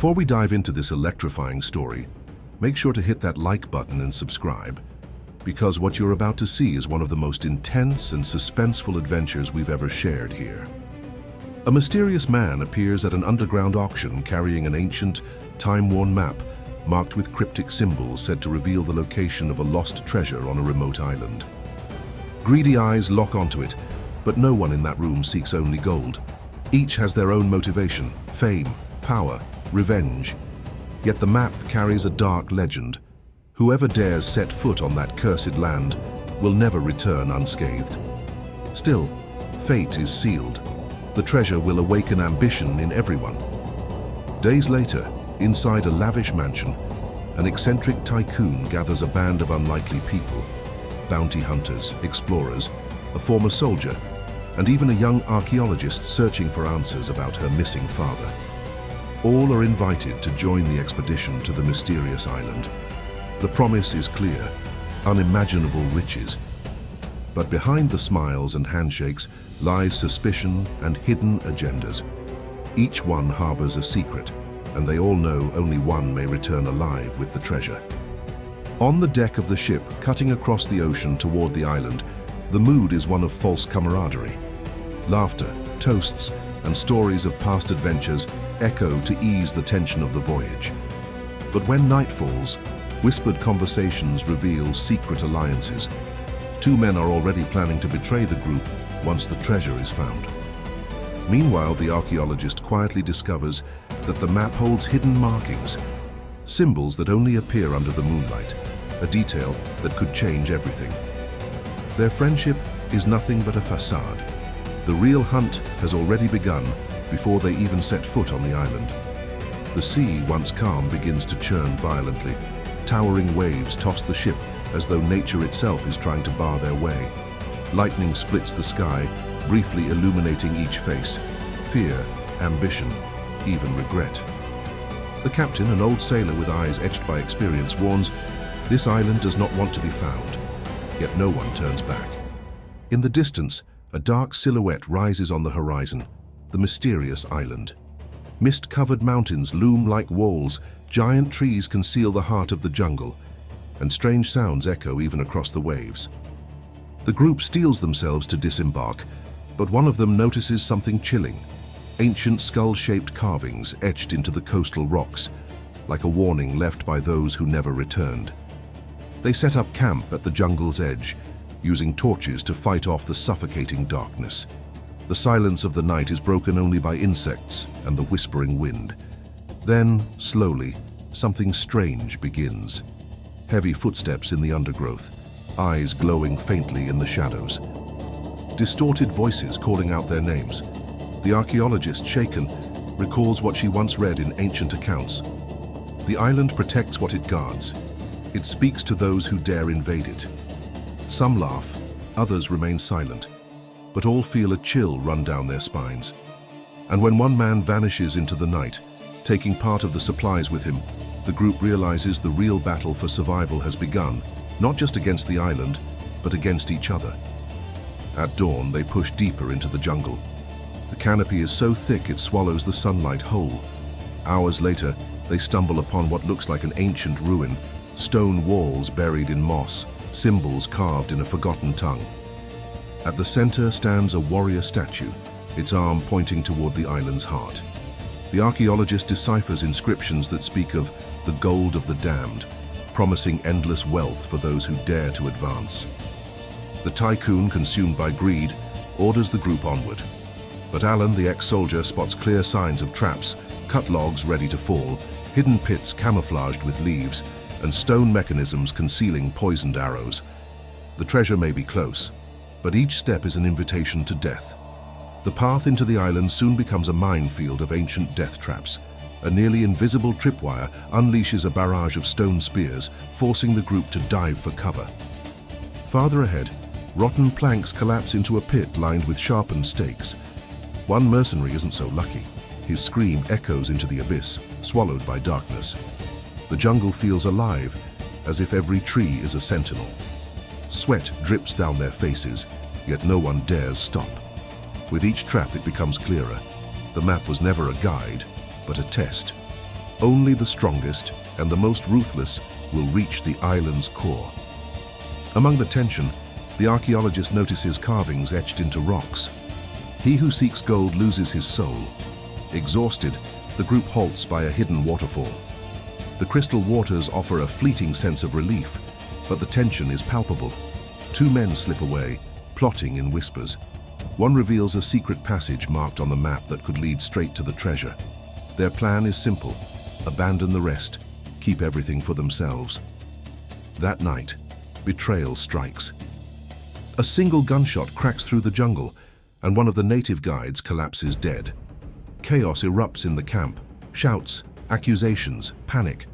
Before we dive into this electrifying story, make sure to hit that like button and subscribe, because what you're about to see is one of the most intense and suspenseful adventures we've ever shared here. A mysterious man appears at an underground auction carrying an ancient, time-worn map marked with cryptic symbols said to reveal the location of a lost treasure on a remote island. Greedy eyes lock onto it, but no one in that room seeks only gold. Each has their own motivation: fame, power, revenge. Yet the map carries a dark legend. Whoever dares set foot on that cursed land will never return unscathed. Still, fate is sealed. The treasure will awaken ambition in everyone. Days later, inside a lavish mansion, an eccentric tycoon gathers a band of unlikely people: bounty hunters, explorers, a former soldier, and even a young archaeologist searching for answers about her missing father. All are invited to join the expedition to the mysterious island. The promise is clear: unimaginable riches. But behind the smiles and handshakes lies suspicion and hidden agendas. Each one harbors a secret, and they all know only one may return alive with the treasure. On the deck of the ship, cutting across the ocean toward the island, the mood is one of false camaraderie. Laughter, toasts, and stories of past adventures echo to ease the tension of the voyage. But when night falls, whispered conversations reveal secret alliances. Two men are already planning to betray the group once the treasure is found. Meanwhile, the archaeologist quietly discovers that the map holds hidden markings, symbols that only appear under the moonlight, a detail that could change everything. Their friendship is nothing but a facade. The real hunt has already begun before they even set foot on the island. The sea, once calm, begins to churn violently. Towering waves toss the ship as though nature itself is trying to bar their way. Lightning splits the sky, briefly illuminating each face: fear, ambition, even regret. The captain, an old sailor with eyes etched by experience, warns, this island does not want to be found. Yet no one turns back. In the distance, a dark silhouette rises on the horizon: the mysterious island. Mist-covered mountains loom like walls, giant trees conceal the heart of the jungle, and strange sounds echo even across the waves. The group steels themselves to disembark, but one of them notices something chilling: ancient skull-shaped carvings etched into the coastal rocks, like a warning left by those who never returned. They set up camp at the jungle's edge, using torches to fight off the suffocating darkness. The silence of the night is broken only by insects and the whispering wind. Then, slowly, something strange begins. Heavy footsteps in the undergrowth, eyes glowing faintly in the shadows. Distorted voices calling out their names. The archaeologist, shaken, recalls what she once read in ancient accounts. The island protects what it guards. It speaks to those who dare invade it. Some laugh, others remain silent, but all feel a chill run down their spines. And when one man vanishes into the night, taking part of the supplies with him, the group realizes the real battle for survival has begun, not just against the island, but against each other. At dawn, they push deeper into the jungle. The canopy is so thick it swallows the sunlight whole. Hours later, they stumble upon what looks like an ancient ruin: stone walls buried in moss, symbols carved in a forgotten tongue. At the center stands a warrior statue, its arm pointing toward the island's heart. The archaeologist deciphers inscriptions that speak of the gold of the damned, promising endless wealth for those who dare to advance. The tycoon, consumed by greed, orders the group onward. But Alan, the ex-soldier, spots clear signs of traps, cut logs ready to fall, hidden pits camouflaged with leaves, and stone mechanisms concealing poisoned arrows. The treasure may be close, but each step is an invitation to death. The path into the island soon becomes a minefield of ancient death traps. A nearly invisible tripwire unleashes a barrage of stone spears, forcing the group to dive for cover. Farther ahead, rotten planks collapse into a pit lined with sharpened stakes. One mercenary isn't so lucky. His scream echoes into the abyss, swallowed by darkness. The jungle feels alive, as if every tree is a sentinel. Sweat drips down their faces, yet no one dares stop. With each trap, it becomes clearer. The map was never a guide, but a test. Only the strongest and the most ruthless will reach the island's core. Among the tension, the archaeologist notices carvings etched into rocks. He who seeks gold loses his soul. Exhausted, the group halts by a hidden waterfall. The crystal waters offer a fleeting sense of relief, but the tension is palpable. Two men slip away, plotting in whispers. One reveals a secret passage marked on the map that could lead straight to the treasure. Their plan is simple: abandon the rest, keep everything for themselves. That night, betrayal strikes. A single gunshot cracks through the jungle, and one of the native guides collapses dead. Chaos erupts in the camp: shouts, accusations, panic.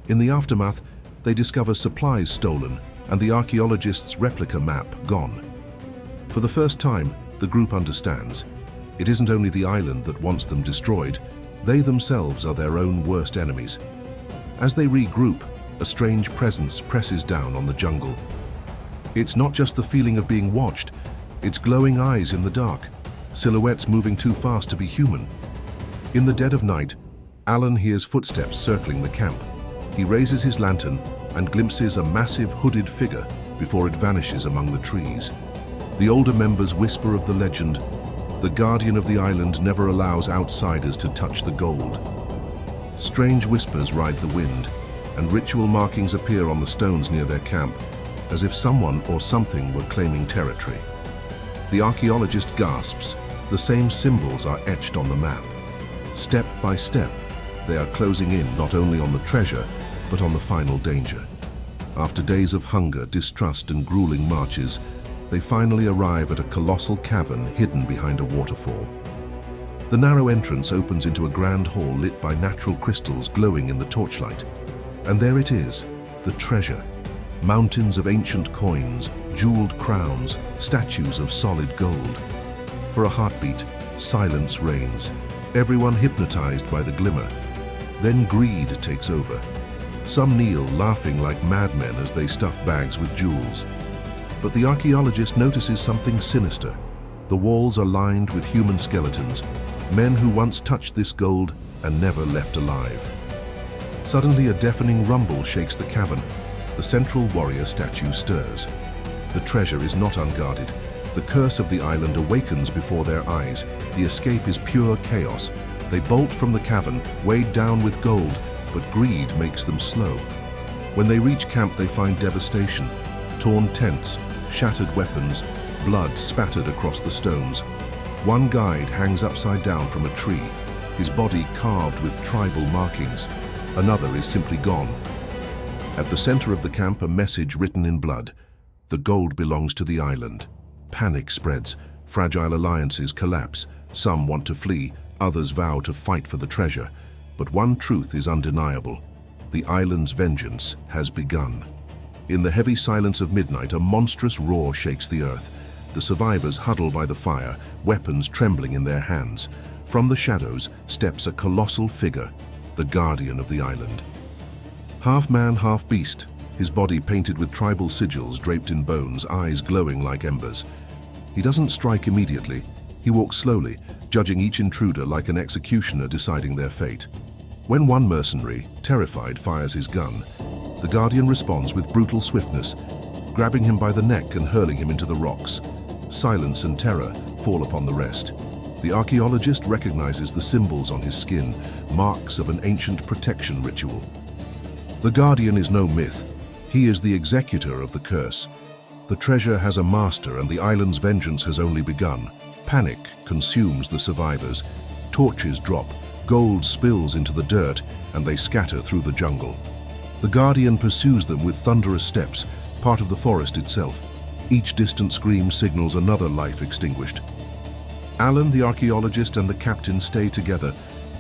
In the aftermath, they discover supplies stolen and the archaeologist's replica map gone. For the first time, the group understands. It isn't only the island that wants them destroyed, they themselves are their own worst enemies. As they regroup, a strange presence presses down on the jungle. It's not just the feeling of being watched, it's glowing eyes in the dark, silhouettes moving too fast to be human. In the dead of night, Alan hears footsteps circling the camp. He raises his lantern and glimpses a massive hooded figure before it vanishes among the trees. The older members whisper of the legend: the guardian of the island never allows outsiders to touch the gold. Strange whispers ride the wind, and ritual markings appear on the stones near their camp, as if someone or something were claiming territory. The archaeologist gasps. The same symbols are etched on the map. Step by step, they are closing in not only on the treasure, but on the final danger. After days of hunger, distrust, and grueling marches, they finally arrive at a colossal cavern hidden behind a waterfall. The narrow entrance opens into a grand hall lit by natural crystals glowing in the torchlight. And there it is, the treasure. Mountains of ancient coins, jeweled crowns, statues of solid gold. For a heartbeat, silence reigns, everyone hypnotized by the glimmer. Then greed takes over. Some kneel, laughing like madmen as they stuff bags with jewels. But the archaeologist notices something sinister. The walls are lined with human skeletons, men who once touched this gold and never left alive. Suddenly, a deafening rumble shakes the cavern. The central warrior statue stirs. The treasure is not unguarded. The curse of the island awakens before their eyes. The escape is pure chaos. They bolt from the cavern, weighed down with gold, but greed makes them slow. When they reach camp, they find devastation. Torn tents, shattered weapons, blood spattered across the stones. One guide hangs upside down from a tree, his body carved with tribal markings. Another is simply gone. At the center of the camp, a message written in blood: the gold belongs to the island. Panic spreads, fragile alliances collapse. Some want to flee, others vow to fight for the treasure. But one truth is undeniable: the island's vengeance has begun. In the heavy silence of midnight, a monstrous roar shakes the earth. The survivors huddle by the fire, weapons trembling in their hands. From the shadows steps a colossal figure, the guardian of the island. Half man, half beast, his body painted with tribal sigils draped in bones, eyes glowing like embers. He doesn't strike immediately. He walks slowly, judging each intruder like an executioner deciding their fate. When one mercenary, terrified, fires his gun, the guardian responds with brutal swiftness, grabbing him by the neck and hurling him into the rocks. Silence and terror fall upon the rest. The archaeologist recognizes the symbols on his skin, marks of an ancient protection ritual. The guardian is no myth. He is the executor of the curse. The treasure has a master, and the island's vengeance has only begun. Panic consumes the survivors. Torches drop, gold spills into the dirt, and they scatter through the jungle. The guardian pursues them with thunderous steps, part of the forest itself. Each distant scream signals another life extinguished. Alan, the archaeologist, and the captain stay together,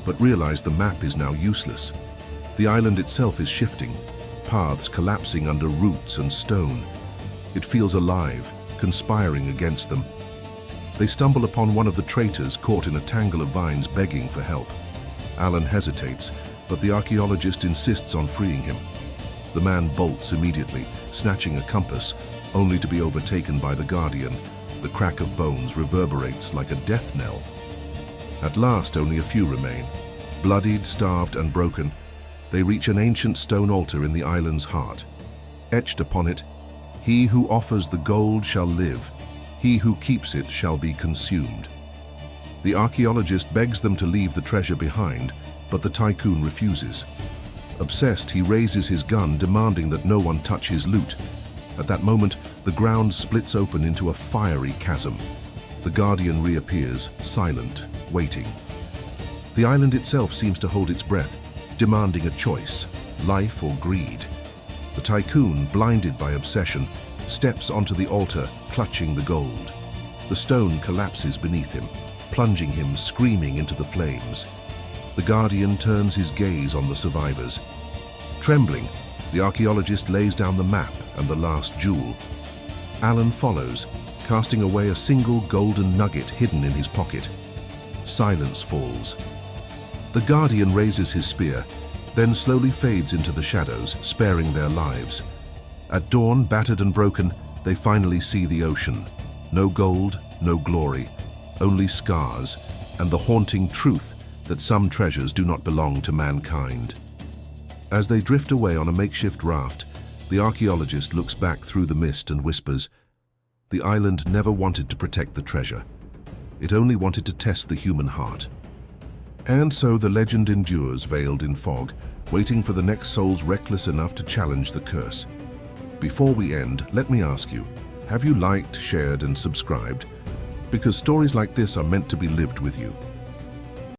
but realize the map is now useless. The island itself is shifting, paths collapsing under roots and stone. It feels alive, conspiring against them. They stumble upon one of the traitors caught in a tangle of vines begging for help. Alan hesitates, but the archaeologist insists on freeing him. The man bolts immediately, snatching a compass, only to be overtaken by the guardian. The crack of bones reverberates like a death knell. At last, only a few remain. Bloodied, starved, and broken, they reach an ancient stone altar in the island's heart. Etched upon it, "He who offers the gold shall live. He who keeps it shall be consumed." The archaeologist begs them to leave the treasure behind, but the tycoon refuses. Obsessed, he raises his gun, demanding that no one touch his loot. At that moment, the ground splits open into a fiery chasm. The Guardian reappears, silent, waiting. The island itself seems to hold its breath, demanding a choice, life or greed. The tycoon, blinded by obsession, steps onto the altar, clutching the gold. The stone collapses beneath him, plunging him screaming into the flames. The Guardian turns his gaze on the survivors. Trembling, the archaeologist lays down the map and the last jewel. Alan follows, casting away a single golden nugget hidden in his pocket. Silence falls. The Guardian raises his spear, then slowly fades into the shadows, sparing their lives. At dawn, battered and broken, they finally see the ocean. No gold, no glory, only scars, and the haunting truth that some treasures do not belong to mankind. As they drift away on a makeshift raft, the archaeologist looks back through the mist and whispers, "The island never wanted to protect the treasure. It only wanted to test the human heart." And so the legend endures, veiled in fog, waiting for the next souls reckless enough to challenge the curse. Before we end, let me ask you, have you liked, shared, and subscribed? Because stories like this are meant to be lived with you.